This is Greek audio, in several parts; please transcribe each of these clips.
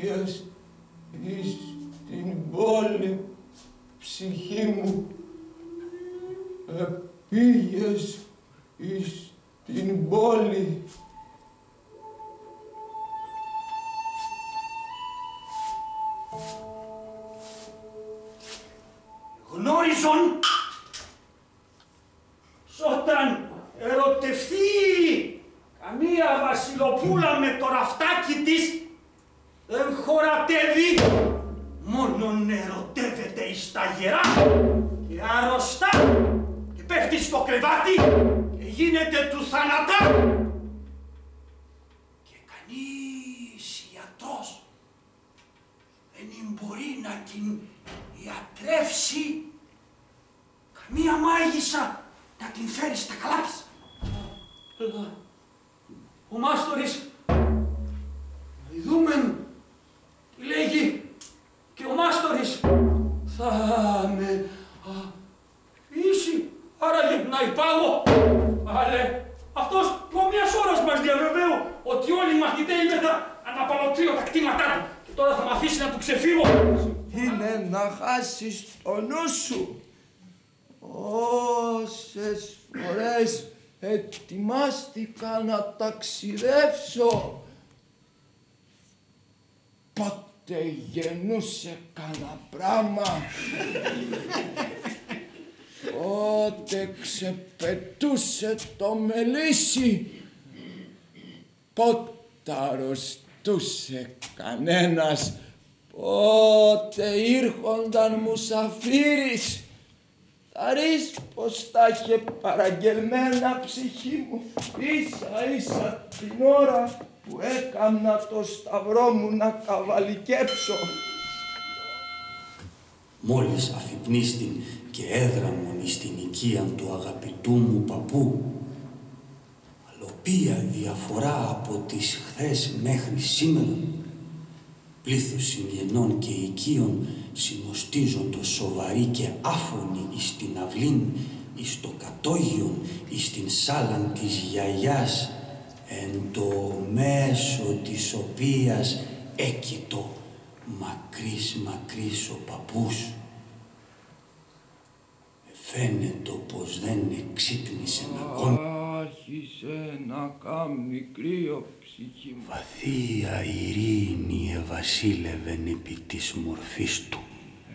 πήγες εις την πόλη, ψυχή μου, πήγες εις την πόλη. Γνώριζον όταν ερωτευτεί καμία βασιλοπούλα με το ραφτάκι της, δεν χωρατεύει, μόνον ερωτεύεται εις τα γερά και άρρωστα και πέφτει στο κρεβάτι και γίνεται του θάνατα και κανείς ιατρός δεν μπορεί να την ιατρεύσει, καμία μάγισσα να την φέρει στα καλά της. Ο μάστορης, ειδούμεν, τι λέγει, και ο μάστορης θα με αφήσει, άραγε να υπάγω. Αλλά αυτός από μιας ώρας μας διαβεβαίω ότι όλοι οι μαθητές θα αναπαλωτρίο τα κτήματά του και τώρα θα μ' αφήσει να του ξεφύγω. Είναι να χάσεις το νου σου. Όσες φορές ετοιμάστηκα να ταξιδεύσω, πότε γεννούσε κανένα πράμα, πότε ξεπετούσε το μελίσι, πότε αρρωστούσε κανένας, πότε ήρχονταν μουσαφίρις. Θα ρεις πως τα είχε παραγγελμένα ψυχή μου ίσα ίσα την ώρα που έκαμνα το σταυρό μου να καβαλικέψω. Μόλις αφυπνίστην και έδραμον εις την οικίαν του αγαπητού μου παππού, οποία διαφορά από τις χθες μέχρι σήμερα, πλήθος συγγενών και οικείων συνοστίζοντος σοβαροί και άφωνοι εις την αυλήν, εις το κατόγιον, εις την σάλαν της γιαγιάς, εν το μέσο της οποίας έκειτο μακρύς ο παππούς. Φαίνεται πως δεν εξύπνησε ακόμη. Άρχισε να κάνει κρύο ψυχή μου. Βαθία ειρήνη ευασίλευεν επί της μορφής του.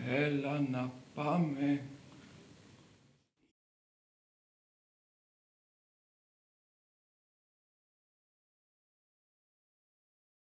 Έλα να πάμε